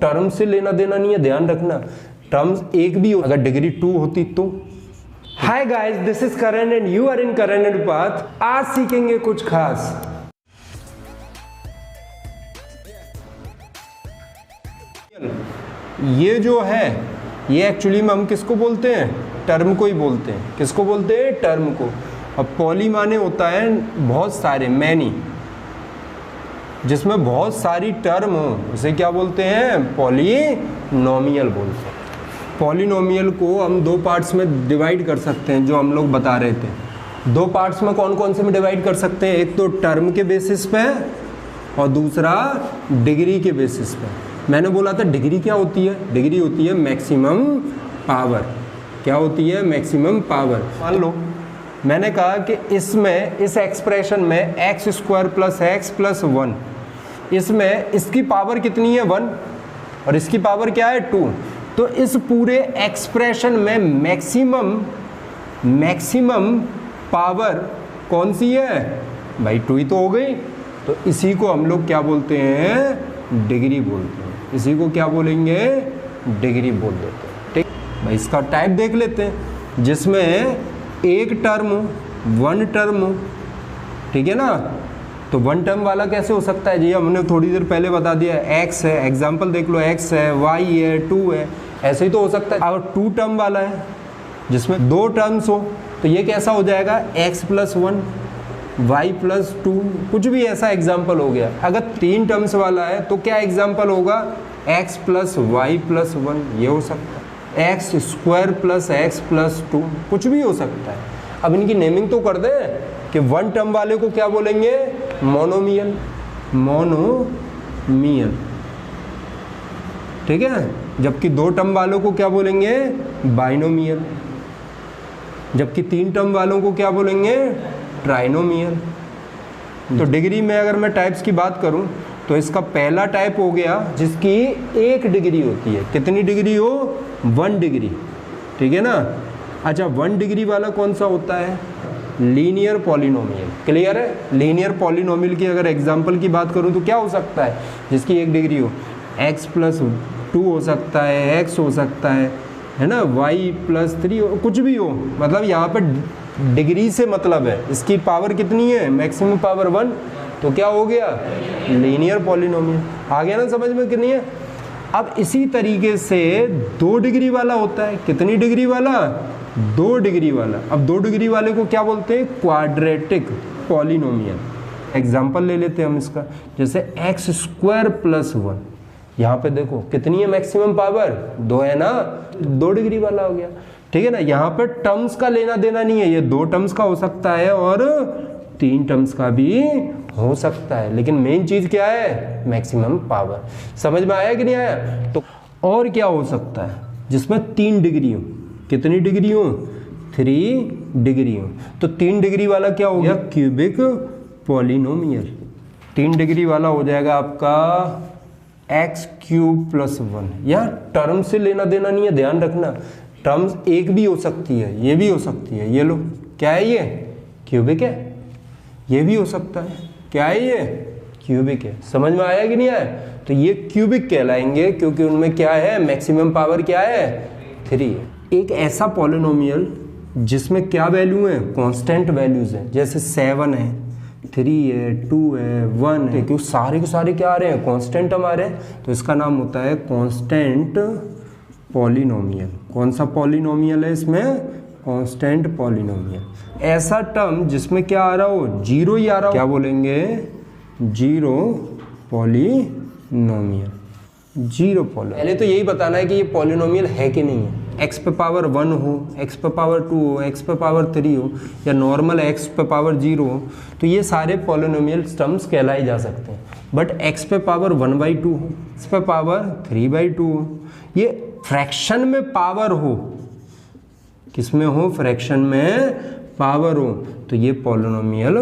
Term से लेना देना नहीं है, ध्यान रखना। टर्म्स एक भी हो, अगर डिग्री 2 होती तो। Hi guys, this is Karan and you are in Karan and Path. आज सीखेंगे कुछ खास। ये जो है ये एक्चुअली में हम किसको बोलते हैं? टर्म को ही बोलते हैं। किसको बोलते हैं? टर्म को। अब पॉली माने होता है बहुत सारे, मैनी, जिसमें बहुत सारी टर्म हो, उसे क्या बोलते हैं? पॉलीनोमियल बोलते हैं। पॉलीनोमियल को हम दो पार्ट्स में डिवाइड कर सकते हैं, जो हम लोग बता रहे थे। दो पार्ट्स में कौन कौन से में डिवाइड कर सकते हैं? एक तो टर्म के बेसिस पे और दूसरा डिग्री के बेसिस पे। मैंने बोला था डिग्री क्या होती है? डिग्री होती है मैक्सिमम पावर। क्या होती है? Maximum power. मान लो मैंने कहा कि इसमें, इस एक्सप्रेशन में x square plus x plus 1, इसमें इसकी पावर कितनी है? 1, और इसकी पावर क्या है? 2। तो इस पूरे एक्सप्रेशन में मैक्सिमम पावर कौन सी है भाई? 2 ही तो हो गई। तो इसी को हम लोग क्या बोलते हैं? डिग्री बोलते हैं। इसी को क्या बोलेंगे? डिग्री बोल देते हैं। ठीक भाई, इसका टाइप देख लेते हैं, जिसमें एक टर्म हो, 1 टर्म हो, ठीक है ना। तो 1 टर्म वाला कैसे हो सकता है जी? हमने थोड़ी देर पहले बता दिया, x है, एग्जाम्पल देख लो, x है, y है, 2 है, ऐसे ही तो हो सकता है। अगर 2 टर्म वाला है जिसमें 2 टर्म्स हो, तो ये कैसा हो जाएगा? x प्लस 1 y प्लस 2, कुछ भी ऐसा एग्जाम्पल हो गया। अगर 3 टर्म्स वाला है तो क्या एग्जाम्पल होगा? x प्लस वाई प्लस 1, ये हो सकता है। X square plus x plus 2, कुछ भी हो सकता है। अब इनकी नेमिंग तो कर दे कि 1 टर्म वाले को क्या बोलेंगे? मोनोमियल। मोनोमियल, ठीक है। जबकि 2 टर्म वालों को क्या बोलेंगे? बाइनोमियल। जबकि 3 टर्म वालों को क्या बोलेंगे? ट्राइनोमियल। तो डिग्री में अगर मैं टाइप्स की बात करूं, तो इसका पहला टाइप हो गया जिसकी 1 डिग्री होती है। कितनी डिग्री हो? 1 डिग्री, ठीक है ना। अच्छा, 1 डिग्री वाला कौन सा होता है? Linear polynomial. क्लियर है? लीनियर पॉलिनोमियल की अगर एग्जांपल की बात करूं तो क्या हो सकता है जिसकी 1 डिग्री हो? x प्लस 2 हो सकता है, x हो सकता है ना, y प्लस 3 हो, कुछ भी हो। मतलब यहाँ पे डिग्री से मतलब है इसकी पावर कितनी है? Maximum power 1। तो क्या हो गया? Linear polynomial. आ गया ना समझ में? कितनी है? अब इसी तरीके से 2 डिग्री वाला होता है। कितनी डिग्री वाला? 2 डिग्री वाला। अब 2 डिग्री वाले को क्या बोलते हैं? Quadratic polynomial. एग्जाम्पल ले लेते हैं हम इसका, जैसे एक्स स्क्वायर प्लस 1। यहाँ पे देखो कितनी है मैक्सिमम पावर? 2 है ना, 2 डिग्री वाला हो गया, ठीक है ना। यहाँ पे टर्म्स का लेना देना नहीं है, ये 2 टर्म्स का हो सकता है और 3 टर्म्स का भी हो सकता है, लेकिन मेन चीज क्या है? Maximum power. समझ में आया कि नहीं आया? तो और क्या हो सकता है जिसमें 3 डिग्री हो? कितनी डिग्री हो? 3 डिग्री हो। तो 3 डिग्री वाला क्या हो गया? Cubic polynomial. 3 डिग्री वाला हो जाएगा आपका x क्यूब प्लस 1। यार टर्म से लेना देना नहीं है, ध्यान रखना। टर्म्स एक भी हो सकती है, ये भी हो सकती है। ये लो, क्या है ये? क्यूबिक है। ये भी हो सकता है, क्या है ये? क्यूबिक है। समझ में आया कि नहीं आया? तो ये क्यूबिक कहलाएंगे क्योंकि उनमें क्या है? मैक्सिमम पावर क्या है? 3 है। एक ऐसा पॉलिनोमियल जिसमें क्या वैल्यू है? कांस्टेंट वैल्यूज हैं, जैसे 7 है, 3 है, 2 है, 1 है, क्योंकि सारे के सारे क्या आ रहे हैं? कांस्टेंट हम आ रहे हैं, तो इसका नाम होता है कांस्टेंट पॉलिनोमियल। कौन सा पॉलिनोमियल है इसमें? Constant polynomial. ऐसा टर्म जिसमें क्या आ रहा हो? 0 ही आ रहा हो, क्या बोलेंगे? 0 पॉलिनोमियल। 0 पॉलिनोमियल। पहले तो यही बताना है कि ये पॉलिनोमियल है कि नहीं है। x पे पावर 1 हो, x पे पावर 2 हो, x पे पावर 3 हो, या नॉर्मल x पे पावर 0 हो, तो ये सारे पॉलिनोमियल टर्म्स कहलाए जा सकते हैं। बट x पे पावर 1/2 हो, x पे पावर 3/2 हो, ये फ्रैक्शन में पावर हो, किसमें हो? फ्रैक्शन में पावर हो, तो ये पॉलिनोमियल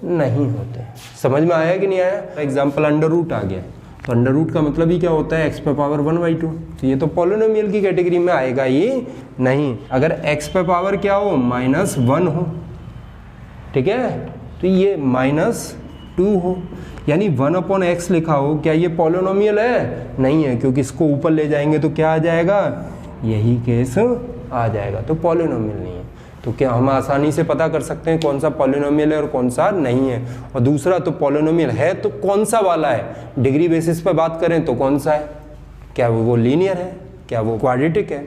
नहीं होते। समझ में आया कि नहीं आया? एग्जाम्पल अंडर रूट आ गया, तो अंडर रूट का मतलब ही क्या होता है? x पे पावर 1/2। तो ये तो पॉलिनोमियल की कैटेगरी में आएगा ही नहीं। अगर x पे पावर क्या हो? -1 हो, ठीक है, तो ये -2 हो, यानी 1/x लिखा हो, क्या ये पॉलिनोमियल है? नहीं है, क्योंकि इसको ऊपर ले जाएंगे तो क्या आ जाएगा? यही केस आ जाएगा, तो पॉलिनोमियल नहीं है। तो क्या हम आसानी से पता कर सकते हैं कौन सा पॉलिनोमियल है और कौन सा नहीं है? और दूसरा, तो पॉलिनोमियल है तो कौन सा वाला है? डिग्री बेसिस पर बात करें तो कौन सा है? क्या वो लीनियर है, क्या वो क्वाड्रेटिक है,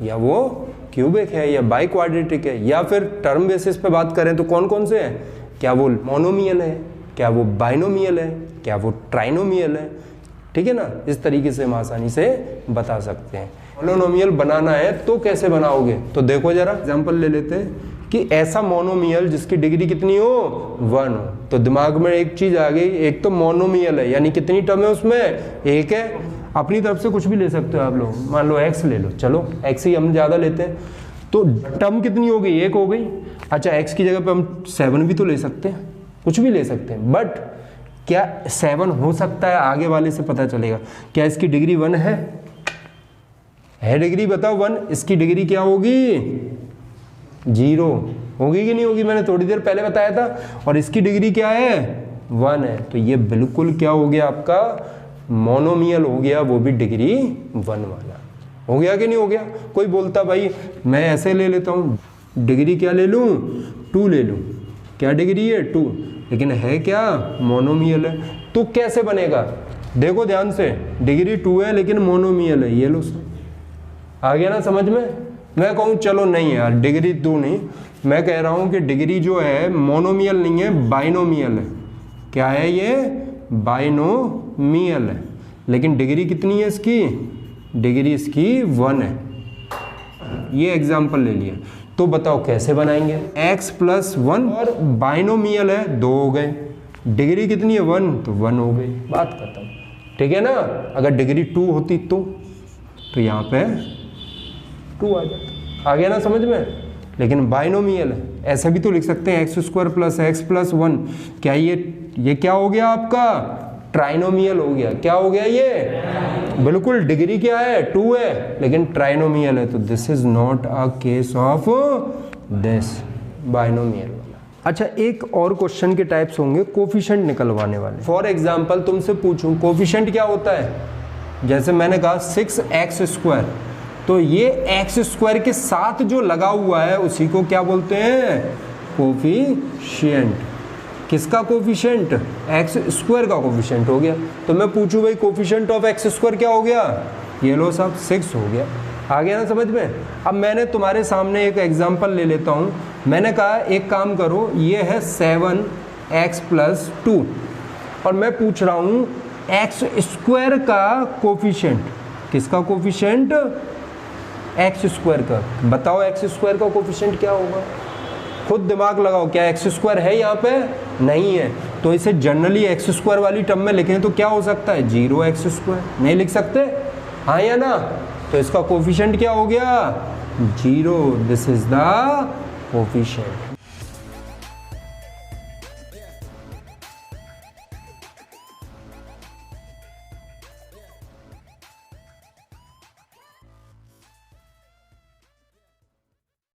या वो क्यूबिक है, या बाई क्वाड्रेटिक है? या फिर टर्म बेसिस पे बात करें तो कौन कौन से हैं? क्या वो मोनोमियल है, क्या वो बाइनोमियल है, क्या वो ट्राइनोमियल है? ठीक है ना, इस तरीके से हम आसानी से बता सकते हैं। मोनोमियल बनाना है तो कैसे बनाओगे? तो देखो जरा एग्जांपल ले लेते हैं कि ऐसा मोनोमियल जिसकी डिग्री कितनी हो? 1 हो। तो दिमाग में एक चीज आ गई, एक तो मोनोमियल है यानी कितनी टर्म है उसमें? एक है। अपनी तरफ से कुछ भी ले सकते हो आप लोग, मान लो x ले लो, चलो x ही हम ज़्यादा लेते हैं, तो टर्म कितनी हो गई? 1 हो गई। अच्छा, x की जगह पे हम 7 भी तो ले सकते हैं, कुछ भी ले सकते हैं, बट क्या 7 हो सकता है? आगे वाले से पता चलेगा। क्या इसकी डिग्री 1 है? डिग्री बताओ 1, इसकी डिग्री क्या होगी? 0 होगी कि नहीं होगी? मैंने थोड़ी देर पहले बताया था। और इसकी डिग्री क्या है? 1 है। तो ये बिल्कुल क्या हो गया आपका? मोनोमियल हो गया, वो भी डिग्री 1 वाला। हो गया कि नहीं हो गया? कोई बोलता भाई मैं ऐसे ले लेता हूँ, डिग्री क्या ले लूँ? 2 ले लूँ। क्या डिग्री है? 2, लेकिन है क्या? मोनोमियल है। तो कैसे बनेगा? देखो ध्यान से, डिग्री 2 है लेकिन मोनोमियल है, ये लो सब। आ गया ना समझ में? मैं कहूँ चलो नहीं यार, डिग्री 2 नहीं, मैं कह रहा हूँ कि डिग्री जो है मोनोमियल नहीं है, बाइनोमियल है। क्या है ये? बाइनोमियल है। लेकिन डिग्री कितनी है इसकी? डिग्री इसकी 1 है। ये एग्जाम्पल ले लिया। तो बताओ कैसे बनाएंगे? x + 1 और बाइनोमियल है, 2 हो गए। डिग्री कितनी है? 1, तो 1 हो गई, बात खत्म। ठीक है ना? अगर डिग्री 2 होती तो यहाँ पे 2 आ जाता। आ गया ना समझ में? लेकिन बाइनोमियल है, ऐसा भी तो लिख सकते हैं x² + x + 1। क्या ये क्या हो गया आपका? ट्राइनोमियल हो गया। क्या हो गया ये? बिल्कुल, डिग्री क्या है? 2 है, लेकिन ट्राइनोमियल है। तो this is not a case of this binomial वाला। अच्छा, एक और क्वेश्चन के टाइप्स होंगे कोफिशिएंट निकलवाने वाले। फॉर एग्जांपल तुमसे पूछूं कोफिशिएंट क्या होता है? जैसे मैंने कहा 6x², तो ये x² के साथ जो लगा हुआ है उसी को क्या बोलते हैं? कोफिशिएंट। किसका कोफिशिएंट? x² का कोफिशिएंट हो गया। तो मैं पूछूं भाई कोफिशिएंट ऑफ x² क्या हो गया? ये लो साहब 6 हो गया। आ गया ना समझ में? अब मैंने तुम्हारे सामने एक एग्जांपल ले लेता हूं। मैंने कहा एक काम करो, ये है 7x + 2 और मैं पूछ रहा हूं x² का कोफिशिएंट। किसका कोफिशिएंट? x² का। बताओ x² का कोफिशिएंट क्या होगा? खुद दिमाग लगाओ। क्या x² है यहाँ पे? नहीं है। तो इसे जनरली x² वाली टर्म में लिखें तो क्या हो सकता है? 0x²। नहीं लिख सकते? हाँ या ना? तो इसका कोफिशिएंट क्या हो गया? 0। This is the coefficient.